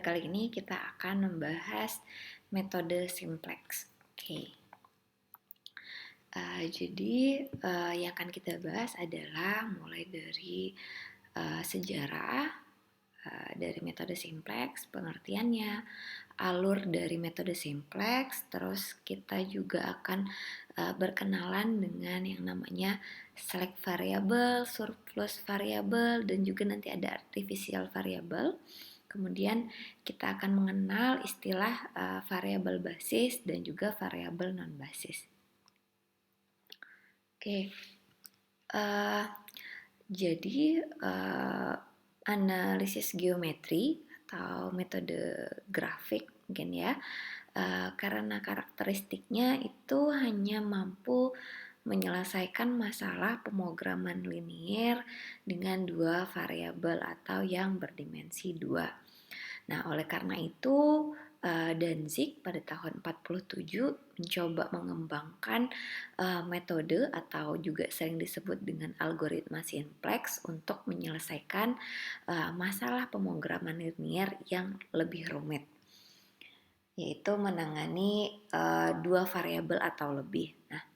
Kali ini kita akan membahas metode simplex. Jadi yang akan kita bahas adalah mulai dari sejarah dari metode simplex, pengertiannya, alur dari metode simplex, terus kita juga akan berkenalan dengan yang namanya select variable, surplus variable, dan juga nanti ada artificial variable. Kemudian kita akan mengenal istilah variabel basis dan juga variabel non basis. Jadi analisis geometri atau metode grafik mungkin ya, karena karakteristiknya itu hanya mampu menyelesaikan masalah pemrograman linier dengan dua variabel atau yang berdimensi 2. Nah, oleh karena itu Danzig pada tahun 47 mencoba mengembangkan metode atau juga sering disebut dengan algoritma simplex untuk menyelesaikan masalah pemrograman linier yang lebih rumit, yaitu menangani dua variabel atau lebih. Nah,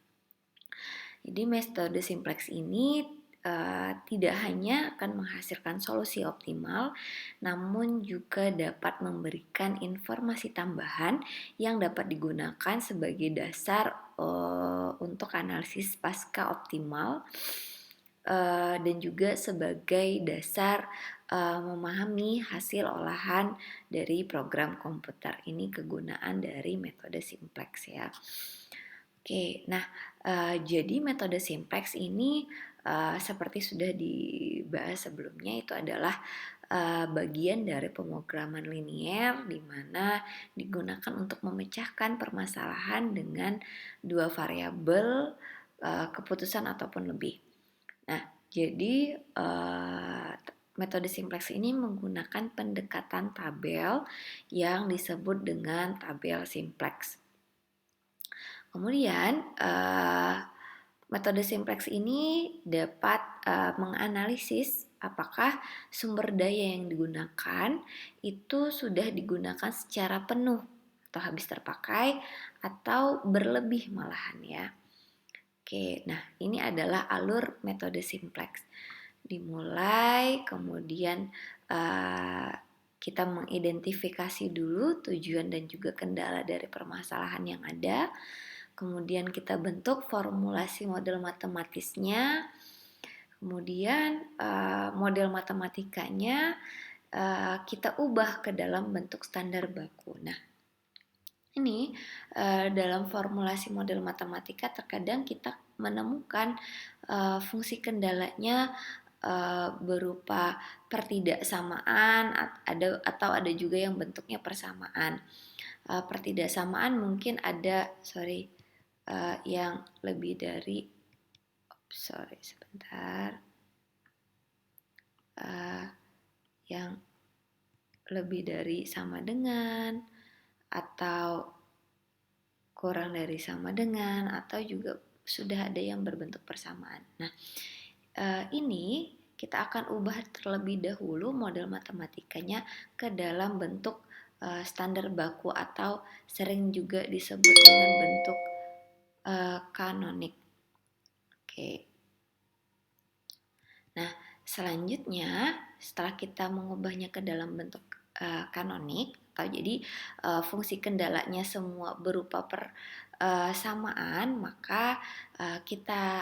jadi metode simplex ini tidak hanya akan menghasilkan solusi optimal, namun juga dapat memberikan informasi tambahan yang dapat digunakan sebagai dasar untuk analisis pasca optimal dan juga sebagai dasar memahami hasil olahan dari program komputer. Ini kegunaan dari metode simplex ya. Jadi metode simplex ini seperti sudah dibahas sebelumnya, itu adalah bagian dari pemrograman linier di mana digunakan untuk memecahkan permasalahan dengan dua variabel keputusan ataupun lebih. Nah, jadi metode simplex ini menggunakan pendekatan tabel yang disebut dengan tabel simplex. Kemudian metode simplex ini dapat menganalisis apakah sumber daya yang digunakan itu sudah digunakan secara penuh atau habis terpakai atau berlebih malahan ya. Nah ini adalah alur metode simplex. Dimulai, kemudian kita mengidentifikasi dulu tujuan dan juga kendala dari permasalahan yang ada. Kemudian kita bentuk formulasi model matematisnya. Kemudian model matematikanya kita ubah ke dalam bentuk standar baku. Nah, ini dalam formulasi model matematika terkadang kita menemukan fungsi kendalanya berupa pertidaksamaan atau ada juga yang bentuknya persamaan. Pertidaksamaan mungkin ada yang lebih dari yang lebih dari sama dengan, atau kurang dari sama dengan, atau juga sudah ada yang berbentuk persamaan. Nah, ini kita akan ubah terlebih dahulu model matematikanya ke dalam bentuk standar baku atau sering juga disebut dengan bentuk kanonik. Nah, selanjutnya setelah kita mengubahnya ke dalam bentuk kanonik, atau jadi fungsi kendalanya semua berupa persamaan, maka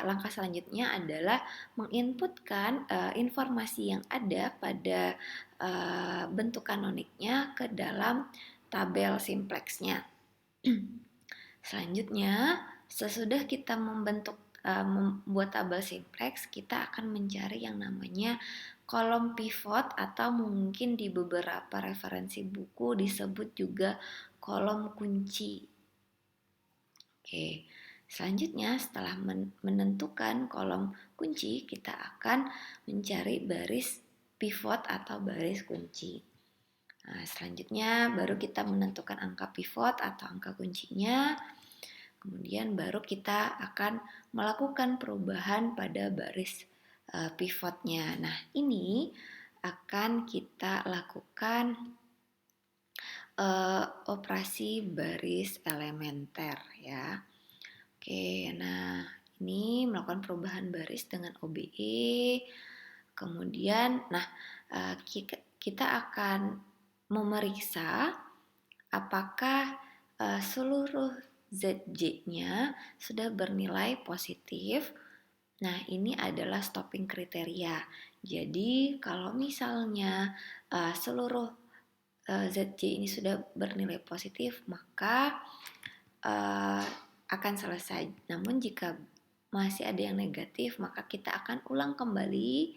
langkah selanjutnya adalah menginputkan informasi yang ada pada bentuk kanoniknya ke dalam tabel simplexnya. Selanjutnya, sesudah kita membuat tabel simplex, kita akan mencari yang namanya kolom pivot atau mungkin di beberapa referensi buku disebut juga kolom kunci. Selanjutnya setelah menentukan kolom kunci, kita akan mencari baris pivot atau baris kunci. Nah, selanjutnya baru kita menentukan angka pivot atau angka kuncinya. Kemudian baru kita akan melakukan perubahan pada baris pivotnya. Nah, ini akan kita lakukan operasi baris elementer ya. Oke, nah ini melakukan perubahan baris dengan OBE. Kemudian, nah kita akan memeriksa apakah seluruh ZJ-nya sudah bernilai positif. Nah, ini adalah stopping kriteria. Jadi, kalau misalnya seluruh ZJ ini sudah bernilai positif, maka akan selesai. Namun jika masih ada yang negatif, maka kita akan ulang kembali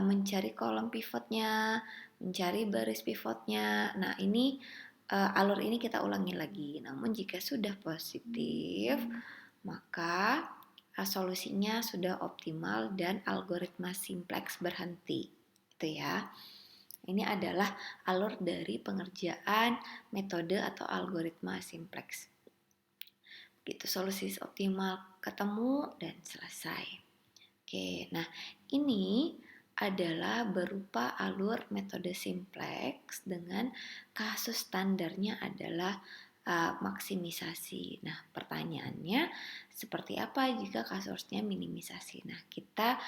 mencari kolom pivotnya, mencari baris pivotnya. Nah, ini alur ini kita ulangi lagi. Namun jika sudah positif, maka solusinya sudah optimal dan algoritma simplex berhenti. Itu ya. Ini adalah alur dari pengerjaan metode atau algoritma simplex. Gitu, solusi optimal ketemu dan selesai. Oke, nah ini adalah berupa alur metode simplex dengan kasus standarnya adalah maksimisasi. Nah, pertanyaannya seperti apa jika kasusnya minimisasi? Nah, kita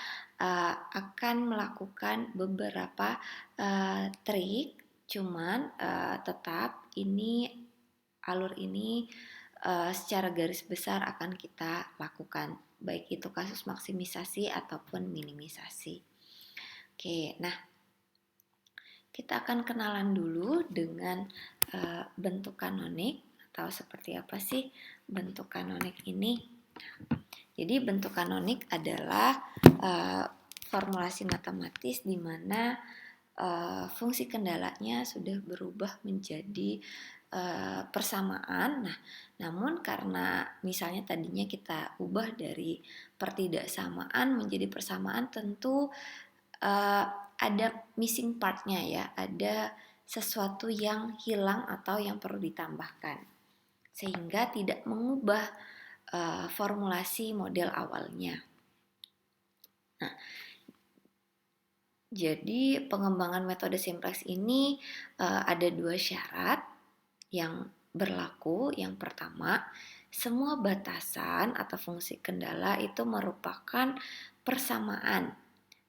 akan melakukan beberapa trik, cuman tetap ini alur ini secara garis besar akan kita lakukan, baik itu kasus maksimisasi ataupun minimisasi. Oke, nah kita akan kenalan dulu dengan bentuk kanonik atau seperti apa sih bentuk kanonik ini. Jadi bentuk kanonik adalah formulasi matematis di mana fungsi kendalanya sudah berubah menjadi persamaan. Nah, namun karena misalnya tadinya kita ubah dari pertidaksamaan menjadi persamaan, tentu ada missing partnya ya, ada sesuatu yang hilang atau yang perlu ditambahkan, sehingga tidak mengubah formulasi model awalnya. Nah, jadi pengembangan metode simplex ini ada dua syarat yang berlaku. Yang pertama, semua batasan atau fungsi kendala itu merupakan persamaan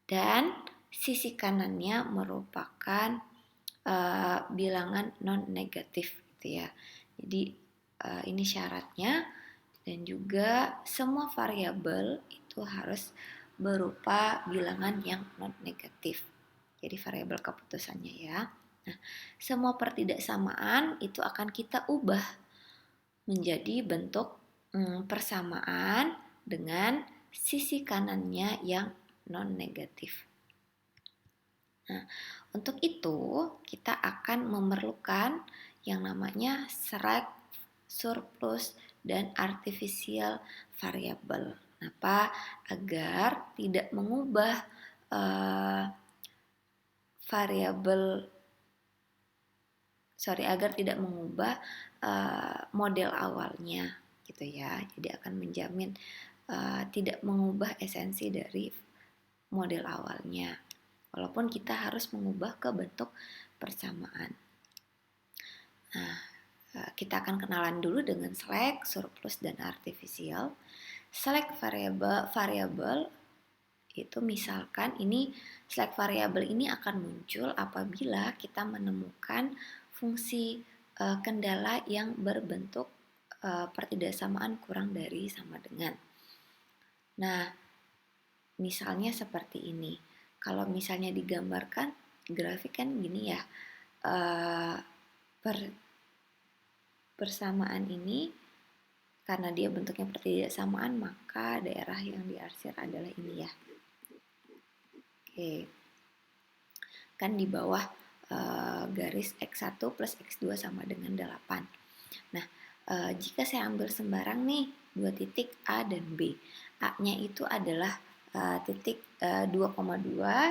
dan sisi kanannya merupakan bilangan non negatif gitu ya. Jadi ini syaratnya, dan juga semua variabel itu harus berupa bilangan yang non negatif. Jadi variabel keputusannya ya. Nah, semua pertidaksamaan itu akan kita ubah menjadi bentuk persamaan dengan sisi kanannya yang non negatif. Nah, untuk itu kita akan memerlukan yang namanya select, surplus, dan artificial variable. Kenapa? Agar tidak mengubah agar tidak mengubah model awalnya gitu ya. Jadi akan menjamin tidak mengubah esensi dari model awalnya, walaupun kita harus mengubah ke bentuk persamaan. Nah, kita akan kenalan dulu dengan select, surplus, dan artificial. Select variable itu misalkan ini select variable ini akan muncul apabila kita menemukan fungsi kendala yang berbentuk pertidaksamaan kurang dari sama dengan. Nah, misalnya seperti ini. Kalau misalnya digambarkan grafik kan gini ya, persamaan ini karena dia bentuknya pertidaksamaan, maka daerah yang diarsir adalah ini ya. Oke, kan di bawah garis X1 plus X2 sama dengan 8. Nah, jika saya ambil sembarang nih, dua titik A dan B. A-nya itu adalah titik 2,2,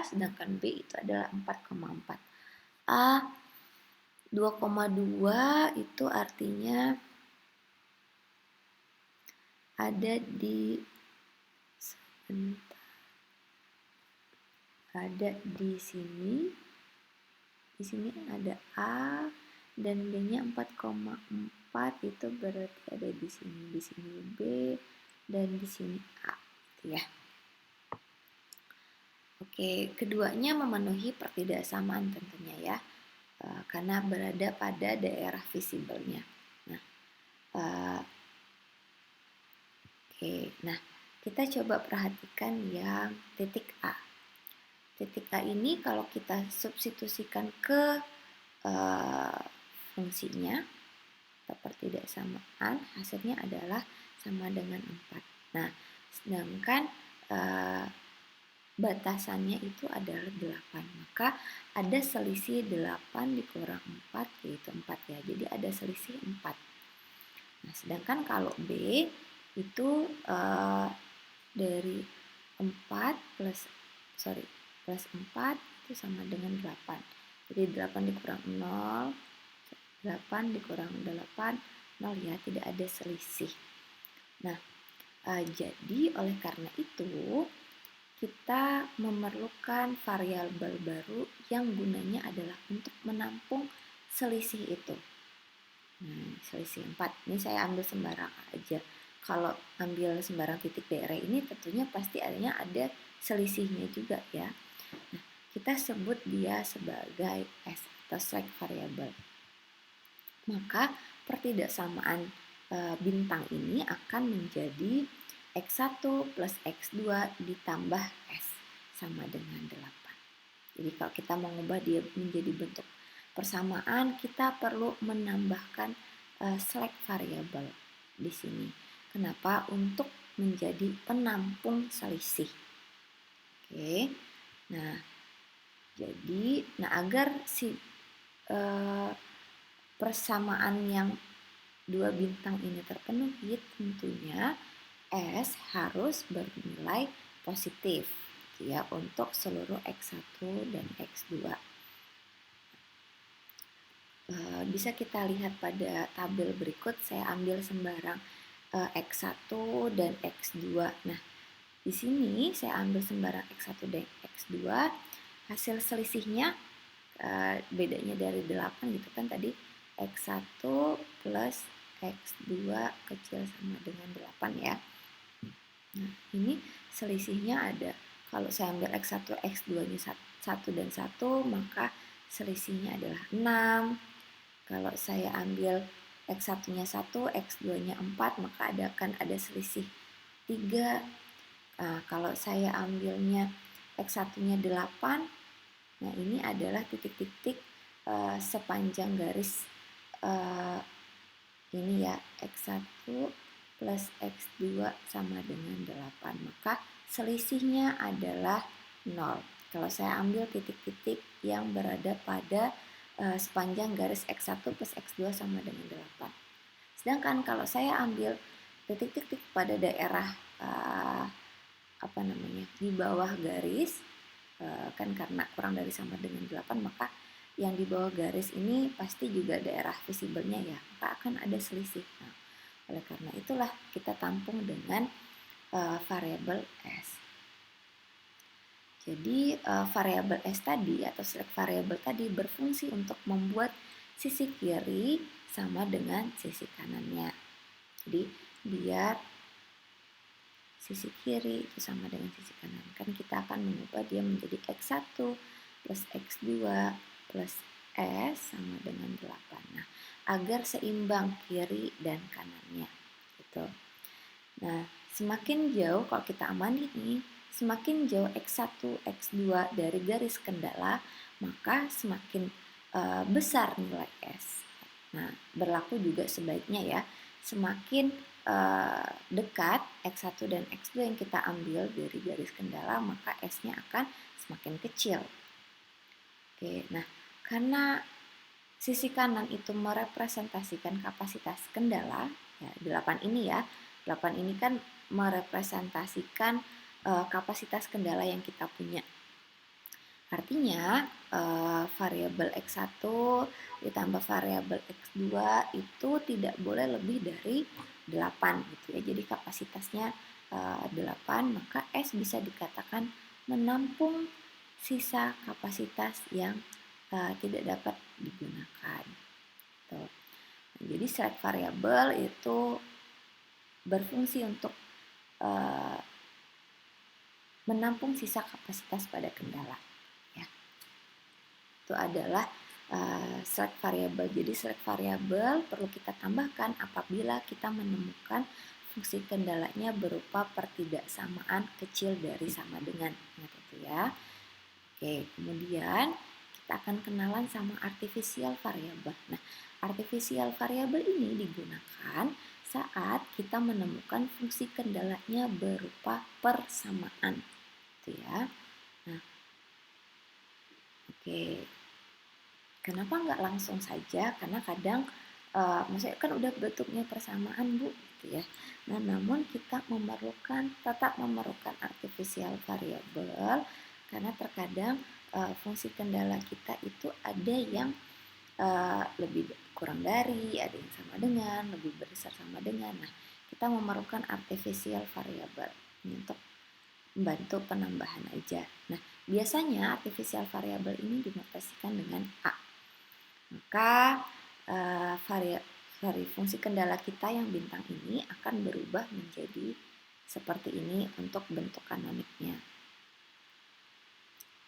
sedangkan B itu adalah 4,4. A 2,2 itu artinya ada di sini. Di sini ada A, B dan B-nya 4,4 itu berarti ada di sini B, dan di sini A, gitu ya. Oke, keduanya memenuhi pertidaksamaan tentunya ya, karena berada pada daerah visibelnya. Nah, oke, nah kita coba perhatikan yang titik A. Titik A ini kalau kita substitusikan ke fungsinya atau pertidaksamaan, hasilnya adalah sama dengan 4. Nah, sedangkan batasannya itu adalah 8. Maka ada selisih 8 dikurang 4, yaitu 4 ya. Jadi ada selisih 4. Nah, sedangkan kalau B itu dari 4 plus 4 itu sama dengan 8. Jadi 8 dikurang 0, 8 dikurang 8, 0 ya, tidak ada selisih. Nah, jadi oleh karena itu kita memerlukan variabel baru yang gunanya adalah untuk menampung selisih itu. Selisih 4. Ini saya ambil sembarang aja. Kalau ambil sembarang titik daerah ini tentunya pasti adanya ada selisihnya juga ya. Nah, kita sebut dia sebagai S atau slack variable. Maka pertidaksamaan bintang ini akan menjadi X1 plus X2 ditambah S sama dengan 8. Jadi kalau kita mau mengubah dia menjadi bentuk persamaan, kita perlu menambahkan slack variable di sini. Kenapa? Untuk menjadi penampung selisih. Oke. Nah, jadi agar si persamaan yang dua bintang ini terpenuhi, tentunya S harus bernilai positif ya untuk seluruh X1 dan X2. Bisa kita lihat pada tabel berikut, saya ambil sembarang X1 dan X2. Nah, di sini saya ambil sembarang X1 dan X2, hasil selisihnya bedanya dari 8 gitu kan tadi, X1 plus X2 kecil sama dengan 8 ya. Nah, ini selisihnya ada. Kalau saya ambil X1, X2-nya 1 dan 1, maka selisihnya adalah 6. Kalau saya ambil X1-nya 1, X2-nya 4, maka akan ada selisih 3. Nah, kalau saya ambilnya X1-nya 8, nah ini adalah titik-titik sepanjang garis ini ya, X1 plus X2 sama dengan 8. Maka selisihnya adalah 0. Kalau saya ambil titik-titik yang berada pada sepanjang garis X1 plus X2 sama dengan 8. Sedangkan kalau saya ambil titik-titik pada daerah di bawah garis, kan karena kurang dari sama dengan 8, maka yang di bawah garis ini pasti juga daerah visibelnya ya, maka akan ada selisih. Nah, oleh karena itulah kita tampung dengan variabel S. Jadi variabel S tadi atau slack variable tadi berfungsi untuk membuat sisi kiri sama dengan sisi kanannya. Jadi biar sisi kiri itu sama dengan sisi kanan, kan kita akan mengubah dia menjadi X1 plus X2 plus S sama dengan 8. Nah, agar seimbang kiri dan kanannya gitu. Nah, semakin jauh kalau kita amati nih, semakin jauh X1, X2 dari garis kendala, maka semakin besar nilai S. Nah, berlaku juga sebaliknya ya. Semakin dekat X1 dan X2 yang kita ambil dari garis kendala, maka S-nya akan semakin kecil. Oke, nah karena sisi kanan itu merepresentasikan kapasitas kendala, ya 8 ini ya. 8 ini kan merepresentasikan kapasitas kendala yang kita punya. Artinya variabel X1 ditambah variabel X2 itu tidak boleh lebih dari 8 gitu ya. Jadi kapasitasnya 8, maka S bisa dikatakan menampung sisa kapasitas yang tidak dapat digunakan. Jadi select variable itu berfungsi untuk menampung sisa kapasitas pada kendala. Ya. Itu adalah select variable. Jadi select variable perlu kita tambahkan apabila kita menemukan fungsi kendalanya berupa pertidaksamaan kecil dari sama dengan. Ingat itu ya. Oke, kemudian kita akan kenalan sama artificial variable. Nah, artificial variable ini digunakan saat kita menemukan fungsi kendalanya berupa persamaan. Itu ya. Nah, oke. Kenapa nggak langsung saja? Karena kadang maksudnya kan udah bentuknya persamaan, Bu, gitu ya. Nah, namun kita tetap memerlukan artificial variable karena terkadang fungsi kendala kita itu ada yang lebih kurang dari, ada yang sama dengan, lebih besar sama dengan. Nah, kita memerlukan artificial variable untuk membantu penambahan aja. Nah, biasanya artificial variable ini dinotasikan dengan A. Maka fungsi kendala kita yang bintang ini akan berubah menjadi seperti ini untuk bentuk kanoniknya.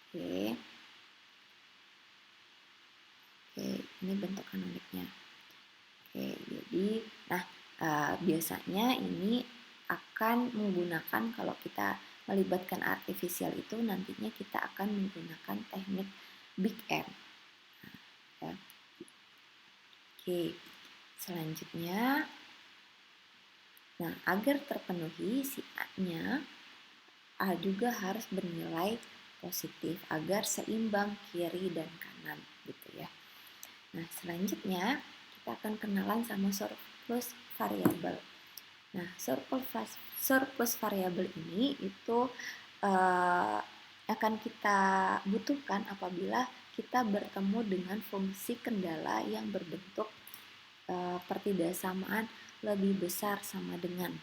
Oke, ini bentuk kanoniknya. Oke, jadi biasanya ini akan menggunakan, kalau kita melibatkan artificial itu nantinya kita akan menggunakan teknik big M. Ya. Oke, selanjutnya, nah agar terpenuhi si A-nya, A juga harus bernilai positif agar seimbang kiri dan kanan gitu ya. Nah, selanjutnya kita akan kenalan sama surplus variabel. Nah, surplus variabel ini itu akan kita butuhkan apabila kita bertemu dengan fungsi kendala yang berbentuk pertidaksamaan lebih besar sama dengan.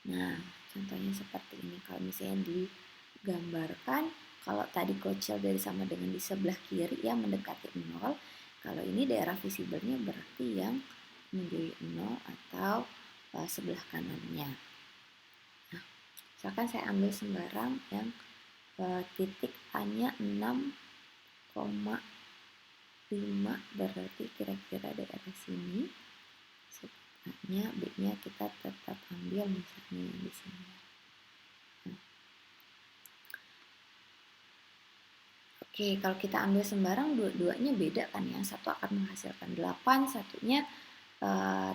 Nah, contohnya seperti ini. Kalau misalnya digambarkan, kalau tadi kecil dari sama dengan di sebelah kiri yang mendekati 0, kalau ini daerah visibelnya berarti yang menjadi 0 atau sebelah kanannya. Nah, misalkan saya ambil sembarang yang titik A-nya 6,5, berarti kira-kira daerah sini. A-nya, B-nya kita tetap ambil misalnya yang di sini. Oke, kalau kita ambil sembarang, dua-duanya beda kan ya. Satu akan menghasilkan 8, satunya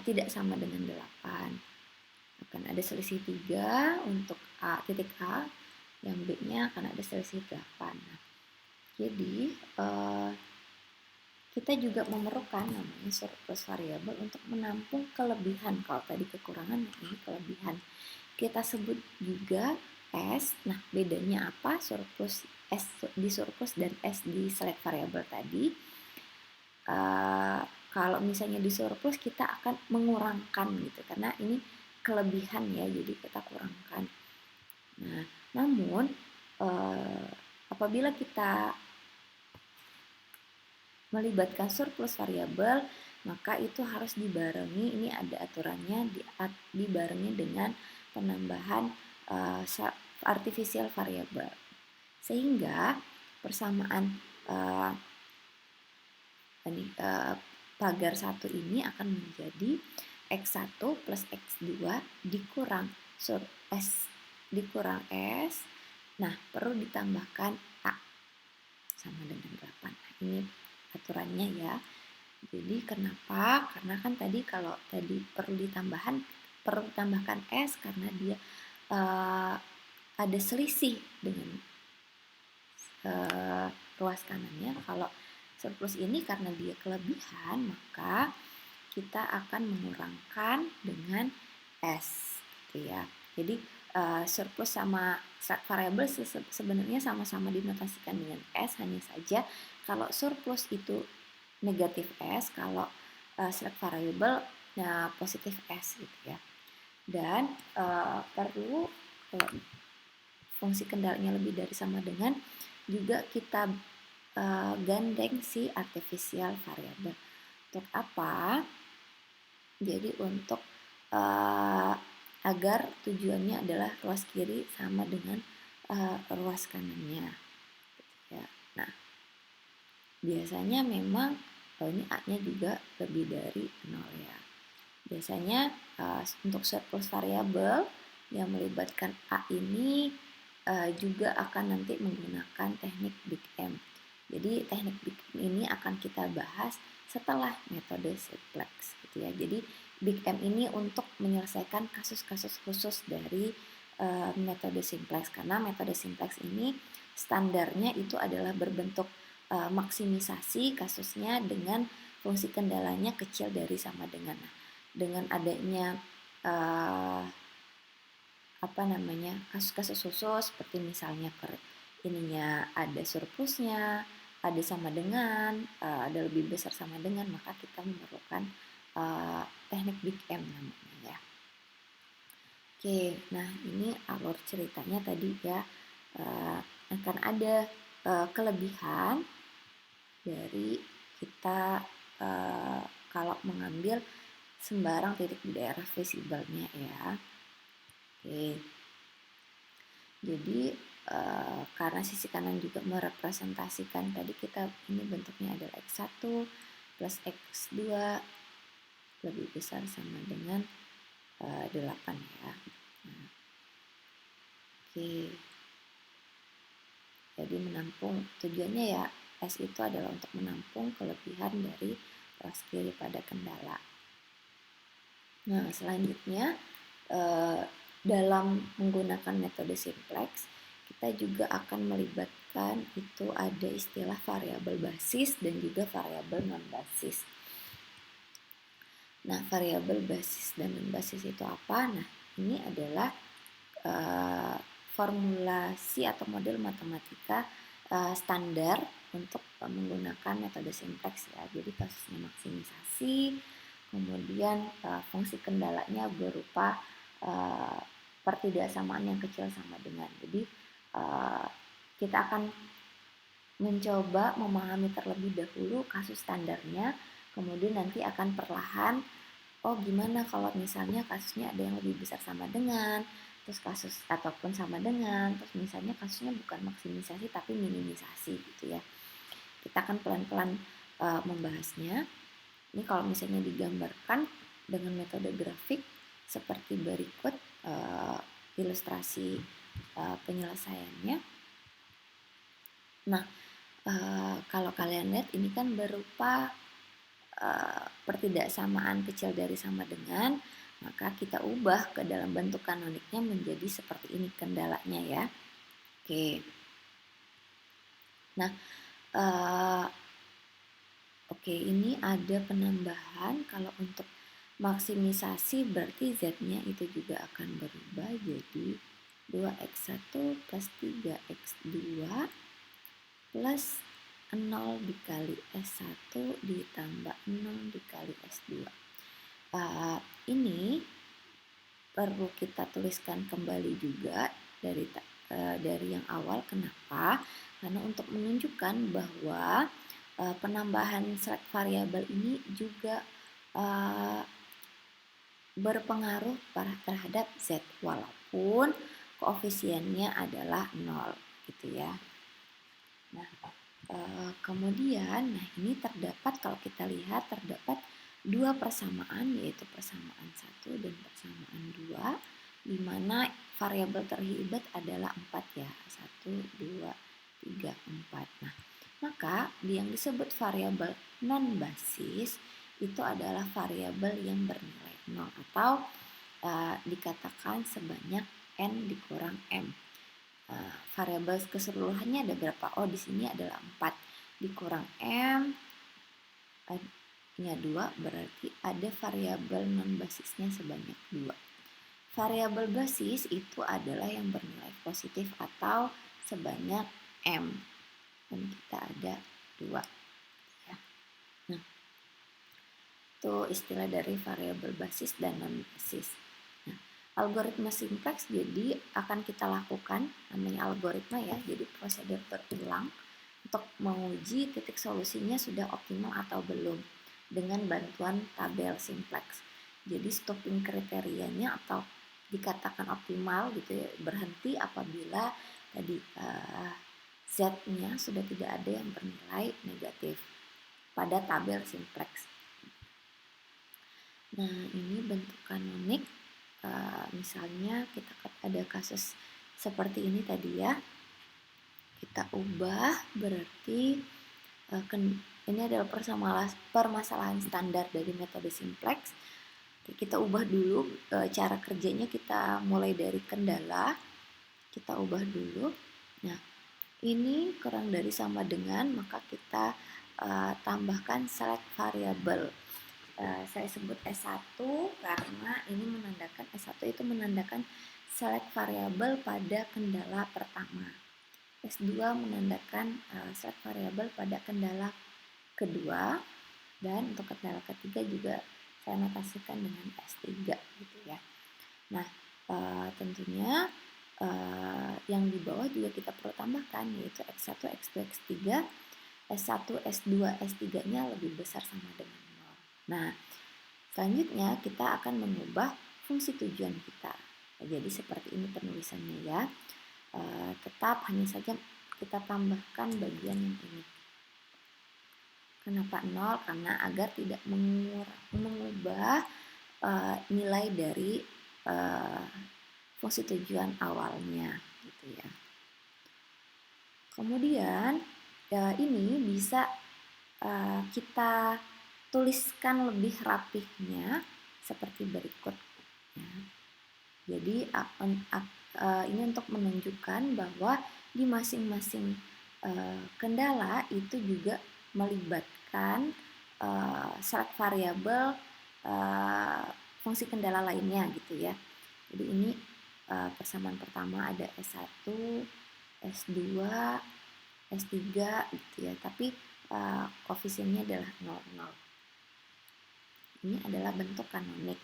tidak sama dengan 8. Akan ada selisih 3 untuk titik A, yang B-nya akan ada selisih 8. Nah, jadi kita juga memerlukan namanya surplus variabel untuk menampung kelebihan. Kalau tadi kekurangan, ini kelebihan. Kita sebut juga S. Nah, bedanya apa? Surplus S di surplus dan S di select variable tadi. Kalau misalnya di surplus kita akan mengurangkan gitu, karena ini kelebihan ya, jadi kita kurangkan. Nah, namun apabila kita melibatkan surplus variabel, maka itu harus dibarengi, ini ada aturannya, dibarengi dengan penambahan artificial variable, sehingga persamaan pagar 1 ini akan menjadi X1 plus X2 dikurang S dikurang S. Nah, perlu ditambahkan A sama dengan 8. Nah, ini aturannya ya. Jadi kenapa? Karena kan tadi kalau tadi perlu ditambahkan S karena dia ada selisih dengan ruas kanannya. Kalau surplus ini karena dia kelebihan, maka kita akan mengurangkan dengan S gitu ya. Jadi surplus sama variabel sebenarnya sama-sama dinotasikan dengan S, hanya saja kalau surplus itu negatif S, kalau select variable positif S gitu ya. Dan perlu kalau fungsi kendalanya lebih dari sama dengan, juga kita gandeng si artificial variable. Untuk apa? Jadi untuk agar tujuannya adalah ruas kiri sama dengan ruas kanannya. Ya. Nah, biasanya memang ini A-nya juga lebih dari 0 ya. Biasanya untuk surplus variabel yang melibatkan A ini juga akan nanti menggunakan teknik Big M. Jadi teknik Big M ini akan kita bahas setelah metode simplex gitu ya. Jadi Big M ini untuk menyelesaikan kasus-kasus khusus dari metode simplex, karena metode simplex ini standarnya itu adalah berbentuk maksimisasi kasusnya dengan fungsi kendalanya kecil dari sama dengan. Nah, dengan adanya kasus-kasus khusus seperti misalnya ininya ada surplusnya, ada sama dengan, ada lebih besar sama dengan, maka kita memerlukan teknik Big M namanya ya. Oke, nah ini alur ceritanya tadi ya, akan ada kelebihan dari kita kalau mengambil sembarang titik di daerah visibelnya ya. Oke, jadi karena sisi kanan juga merepresentasikan tadi kita ini bentuknya adalah X1 plus X2 lebih besar sama dengan 8 ya. Nah, oke, jadi menampung, tujuannya ya S itu adalah untuk menampung kelebihan dari ruas kiri pada kendala. Nah, selanjutnya dalam menggunakan metode simplex, kita juga akan melibatkan itu ada istilah variabel basis dan juga variabel non basis. Nah, variabel basis dan non basis itu apa? Nah, ini adalah formulasi atau model matematika standar untuk menggunakan metode simplex ya. Jadi kasusnya maksimisasi, kemudian fungsi kendalanya berupa pertidaksamaan yang kecil sama dengan. Jadi kita akan mencoba memahami terlebih dahulu kasus standarnya, kemudian nanti akan perlahan, oh gimana kalau misalnya kasusnya ada yang lebih besar sama dengan, terus kasus ataupun sama dengan, terus misalnya kasusnya bukan maksimisasi tapi minimisasi gitu ya. Kita akan pelan-pelan membahasnya. Ini kalau misalnya digambarkan dengan metode grafik seperti berikut ilustrasi penyelesaiannya. Nah, kalau kalian lihat ini kan berupa pertidaksamaan kecil dari sama dengan, maka kita ubah ke dalam bentuk kanoniknya menjadi seperti ini kendalanya ya. Oke. Nah, ini ada penambahan. Kalau untuk maksimisasi berarti Z-nya itu juga akan berubah jadi 2x1 plus 3x2 plus 0 dikali S1 ditambah 0 dikali S2. Ini perlu kita tuliskan kembali juga dari yang awal. Kenapa? Karena untuk menunjukkan bahwa penambahan select variabel ini juga berpengaruh terhadap Z walaupun koefisiennya adalah 0 gitu ya. Nah, kemudian ini terdapat, kalau kita lihat terdapat dua persamaan, yaitu persamaan 1 dan persamaan 2, di mana variabel terlibat adalah 4 ya, 1, 2, 3, 4. Nah, maka yang disebut variabel non basis itu adalah variabel yang bernilai 0 atau dikatakan sebanyak n dikurang m. Variabel keseluruhannya ada berapa? Oh, di sini adalah 4 dikurang m nya 2, berarti ada variabel non basisnya sebanyak 2. Variabel basis itu adalah yang bernilai positif atau sebanyak m, dan kita ada 2 ya. Nah, itu istilah dari variabel basis dan non basis. Nah, algoritma simplex jadi akan kita lakukan, namanya algoritma ya, jadi prosedur berulang untuk menguji titik solusinya sudah optimal atau belum. dengan bantuan tabel simplex. Jadi stopping kriterianya atau dikatakan optimal gitu ya, berhenti apabila tadi Z-nya sudah tidak ada yang bernilai negatif pada tabel simplex. Nah, ini bentuk kanonik. Misalnya kita ada kasus seperti ini tadi ya. Kita ubah berarti ini adalah permasalahan standar dari metode simplex. Kita ubah dulu cara kerjanya, kita mulai dari kendala. Kita ubah dulu. Nah, ini kurang dari sama dengan, maka kita tambahkan select variable. Saya sebut S1 karena ini menandakan S1 itu menandakan select variable pada kendala pertama. S2 menandakan select variable pada kendala kedua, dan untuk kendala ketiga juga saya notasikan dengan S3 gitu ya. Nah, tentunya yang di bawah juga kita perlu tambahkan, yaitu X1, X2, X3. S1, S2, S3-nya lebih besar sama dengan 0. Nah, selanjutnya kita akan mengubah fungsi tujuan kita. Jadi seperti ini penulisannya ya. Tetap hanya saja kita tambahkan bagian yang ini. Kenapa 0? Karena agar tidak mengubah nilai dari fungsi tujuan awalnya gitu ya. Kemudian ini bisa kita tuliskan lebih rapihnya seperti berikut. Jadi ini untuk menunjukkan bahwa di masing-masing kendala itu juga melibatkan select variabel fungsi kendala lainnya gitu ya. Jadi ini persamaan pertama ada S1, S2, S3 gitu ya. Tapi koefisiennya adalah 0,0. Ini adalah bentuk kanonik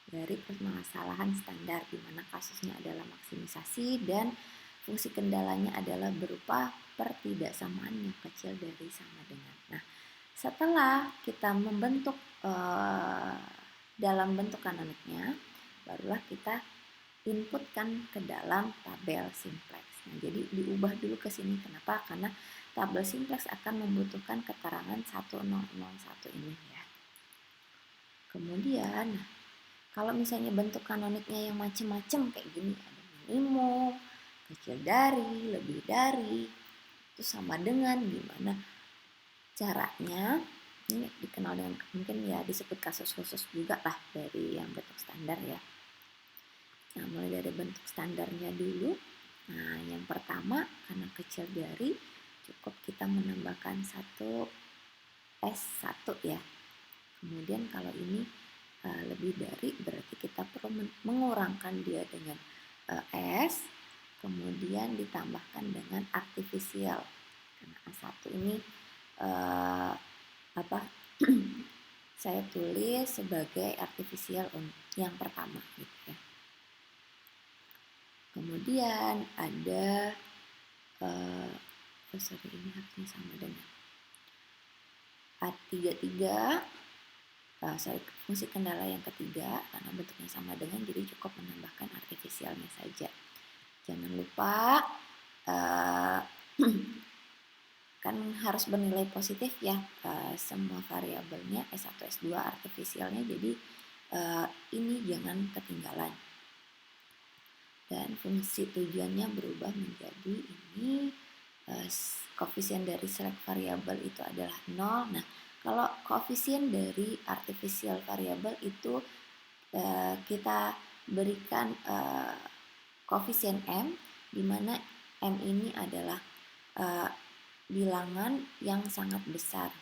dari permasalahan standar di mana kasusnya adalah maksimisasi dan fungsi kendalanya adalah berupa pertidaksamaan yang kecil dari sama dengan. Nah, setelah kita membentuk dalam bentuk kanoniknya, barulah kita inputkan ke dalam tabel simplex. Nah, jadi diubah dulu ke sini. Kenapa? Karena tabel simplex akan membutuhkan keterangan 1001 ini ya. Kemudian, kalau misalnya bentuk kanoniknya yang macam-macam kayak gini, ada minimum, kecil dari, lebih dari, itu sama dengan gimana caranya. Ini dikenal dengan mungkin ya disebut kasus khusus juga lah dari yang bentuk standar ya. Nah, mulai dari bentuk standarnya dulu. Nah, yang pertama karena kecil dari cukup kita menambahkan satu S1 ya. Kemudian kalau ini lebih dari berarti kita perlu mengurangkan dia dengan S, kemudian ditambahkan dengan artifisial. Karena A1 ini saya tulis sebagai artifisial yang pertama gitu ya. Kemudian ada ini harusnya sama dengan A33, fungsi kendala yang ketiga karena bentuknya sama dengan, jadi cukup menambahkan artifisialnya saja. Jangan lupa kan harus bernilai positif ya, semua variabelnya S1, S2 artifisialnya, jadi ini jangan ketinggalan. Dan fungsi tujuannya berubah menjadi ini koefisien dari select variabel itu adalah 0. Nah, kalau koefisien dari artificial variable itu kita berikan koefisien M, di mana M ini adalah bilangan yang sangat besar.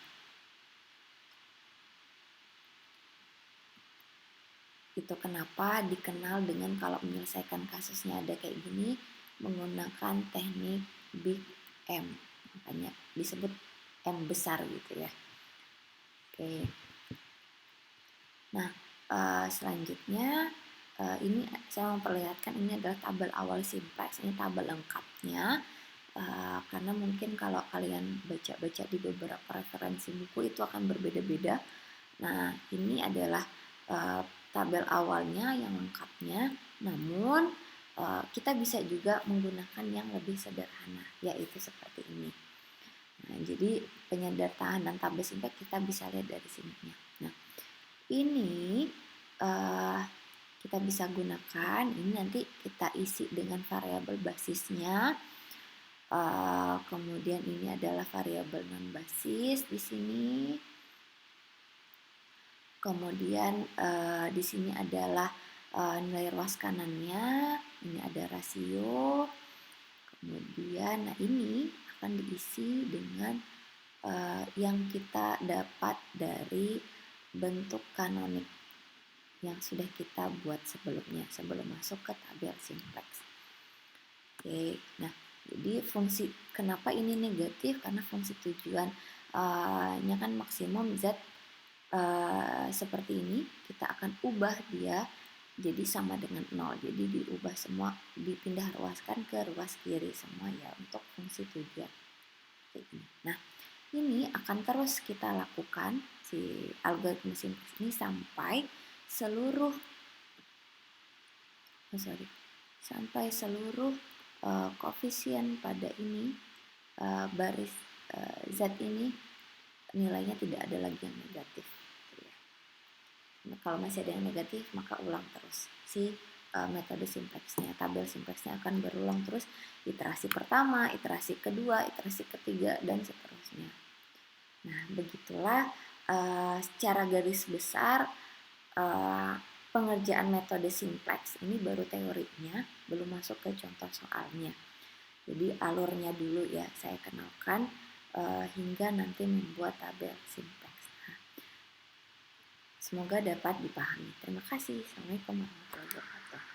Itu kenapa dikenal dengan kalau menyelesaikan kasusnya ada kayak gini menggunakan teknik Big M, makanya disebut M besar gitu ya. Oke. Nah, selanjutnya ini saya memperlihatkan ini adalah tabel awal simplex, ini tabel lengkapnya. Karena mungkin kalau kalian baca-baca di beberapa referensi buku itu akan berbeda-beda Nah, ini adalah tabel awalnya yang lengkapnya, namun kita bisa juga menggunakan yang lebih sederhana, yaitu seperti ini. Nah, jadi penyedar tahanan tabel simplex kita bisa lihat dari sininya. Nah, ini kita bisa gunakan, ini nanti kita isi dengan variabel basisnya. Kemudian ini adalah variabel non basis di sini. Kemudian di sini adalah nilai ruas kanannya, ini ada rasio. Kemudian, nah ini akan diisi dengan yang kita dapat dari bentuk kanonik yang sudah kita buat sebelumnya, sebelum masuk ke tabel simplex. Oke, nah jadi fungsi kenapa ini negatif? Karena fungsi tujuan nya kan maksimum Z seperti ini, kita akan ubah dia jadi sama dengan 0. Jadi diubah semua, dipindah ruaskan ke ruas kiri semua ya untuk fungsi tujuan. Kayak gini. Nah, ini akan terus kita lakukan si algoritma simplex ini sampai seluruh koefisien pada ini baris Z ini nilainya tidak ada lagi yang negatif. Nah, kalau masih ada yang negatif maka ulang terus si metode simplexnya, tabel simplexnya akan berulang terus, iterasi pertama, iterasi kedua, iterasi ketiga, dan seterusnya. Nah, begitulah secara garis besar pengerjaan metode simplex. Ini baru teorinya, belum masuk ke contoh soalnya. Jadi alurnya dulu ya saya kenalkan hingga nanti membuat tabel simplex. Nah, semoga dapat dipahami. Terima kasih. Assalamualaikum warahmatullahi wabarakatuh.